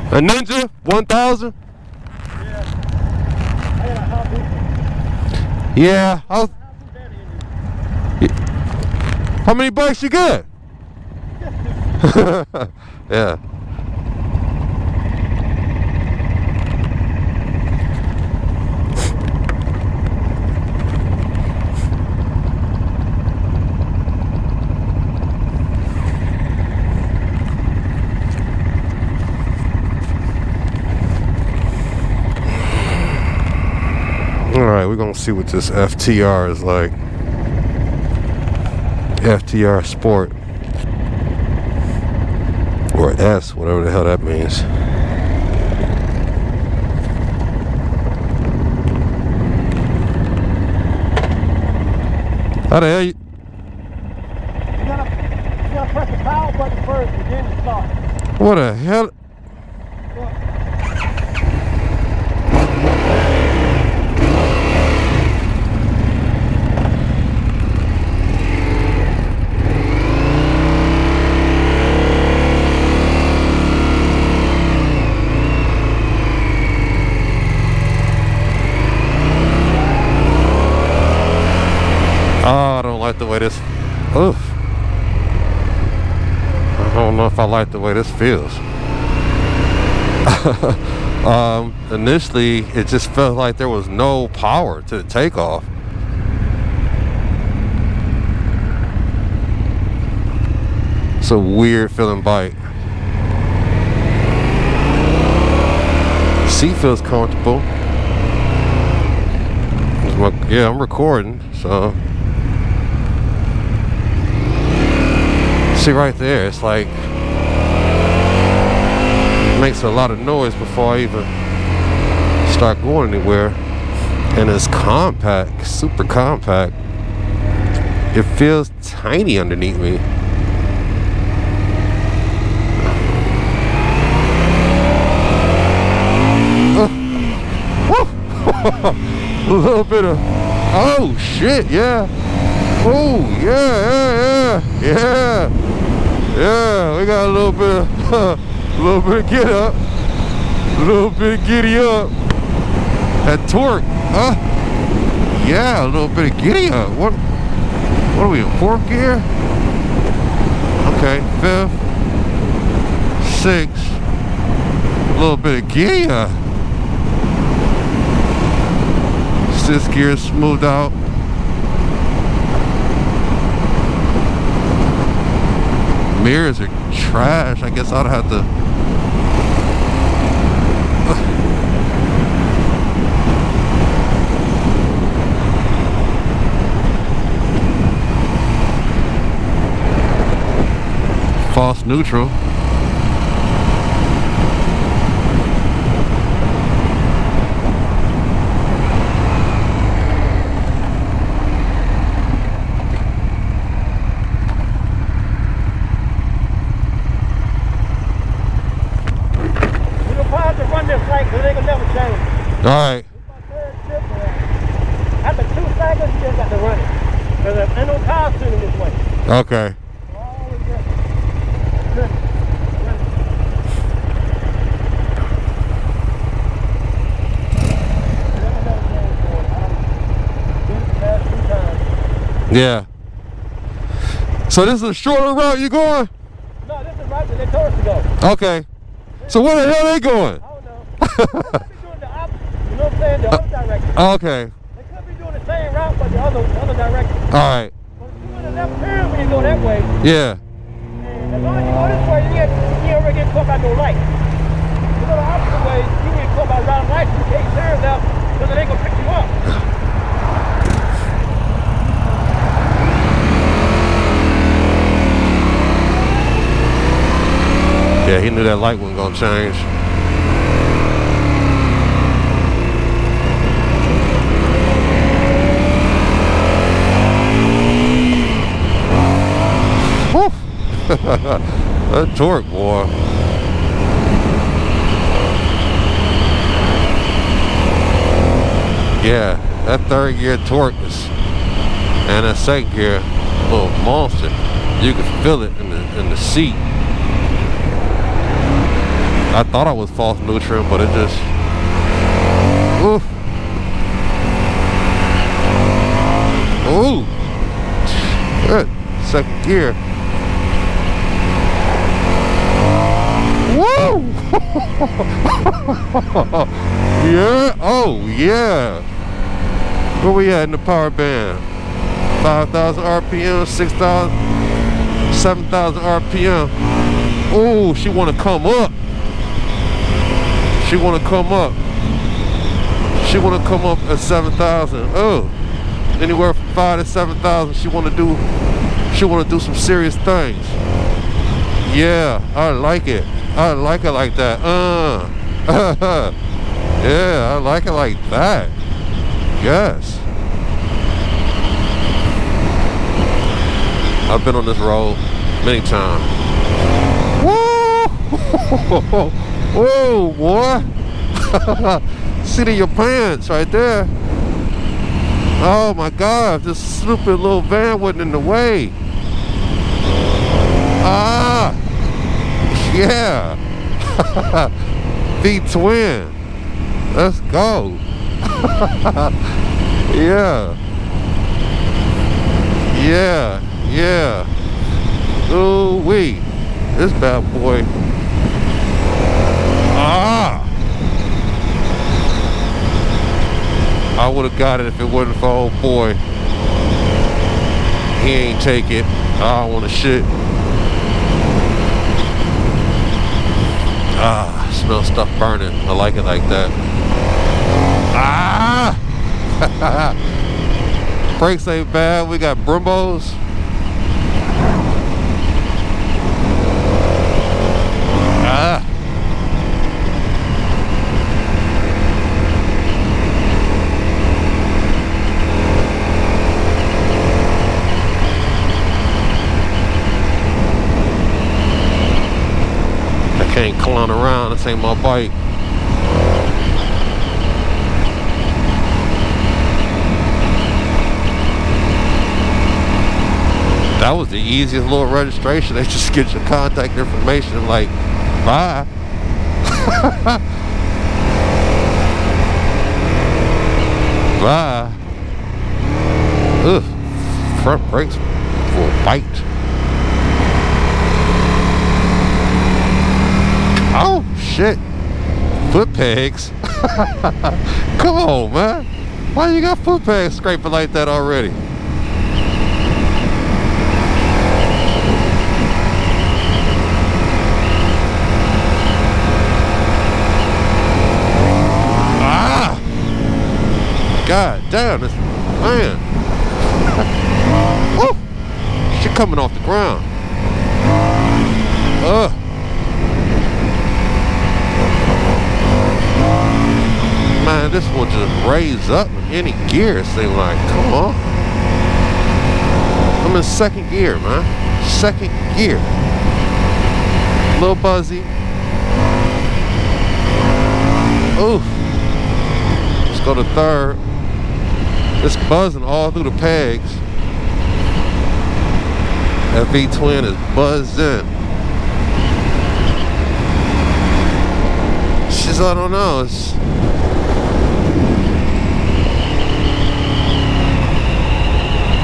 A Ninja 1000? Yeah. How many bikes you got? Yeah. Alright, we're gonna see what this FTR is like. FTR Sport. Or S, whatever the hell that means. How the hell you gotta press the power button first and then start. What the hell? Oh, I don't like the way this. Oof. I don't know if I like the way this feels. Initially, it just felt like there was no power to the takeoff. It's a weird feeling bike. Seat feels comfortable. Yeah, I'm recording, so. See right there, it's like makes a lot of noise before I even start going anywhere. And it's compact, super compact. It feels tiny underneath me. A little bit of, oh shit, yeah. Oh yeah. Yeah, we got a little bit of get up, a little bit of giddy up. That torque, yeah, a little bit of giddy up. What are we in, fourth gear? Okay, fifth, sixth, a little bit of giddy up. Sixth gear smoothed out. Mirrors are trash. I guess I'd have to. False neutral. Alright. After 2 seconds, you just got to run it. Because there's no power tuning this way. Okay. Yeah. So this is a shorter route you going? No, this is the route that they told us to go. Okay. So where the hell are they going? I don't know. You know what I'm saying? The other direction. Okay. They could be doing the same route, but the other direction. Alright. But if you go to the left turn when you go that way. Yeah. And as long as you go this way, you don't get caught by no light. You go the opposite way, you get caught by round lights. You can't turn left because it ain't going to pick you up. Yeah, he knew that light wasn't going to change. That torque, boy. Yeah, that third gear torque is, and that second gear, a little monster. You can feel it in the seat. I thought I was false neutral, but it just, ooh, ooh, good, second gear. Woo! Yeah, oh yeah. Where we at in the power band? 5,000 RPM, 6,000, 7,000 RPM. Oh, she wanna come up. She wanna come up. She wanna come up at 7,000. Oh, anywhere from 5 to 7,000. She wanna do some serious things. Yeah, I like it. I like it like that. Yeah, I like it like that. Yes. I've been on this road many times. Woo! Whoa, boy. Seat of your pants right there. Oh my God, this stupid little van wasn't in the way. Ah, yeah. V-twin. Let's go. Yeah. Yeah. Yeah. Ooh wee. This bad boy. Ah. I would have got it if it wasn't for old boy. He ain't take it. I don't want to shit. Ah, smell stuff burning. I like it like that. Ah! Brakes ain't bad. We got Brumbos. Ah! I can't clown around. This ain't my bike. That was the easiest little registration. They just get your contact information, like, bye. Bye. Ugh. Front brakes for a bite. Oh, shit. Foot pegs. Come on, man. Why you got foot pegs scraping like that already? God damn, this man. Woo! Shit coming off the ground. Man, this will just raise up in any gear, it seems like. Come on. I'm in second gear, man. Second gear. A little buzzy. Ooh. Let's go to third. It's buzzing all through the pegs. That V-twin is buzzing. She's, I don't know, it's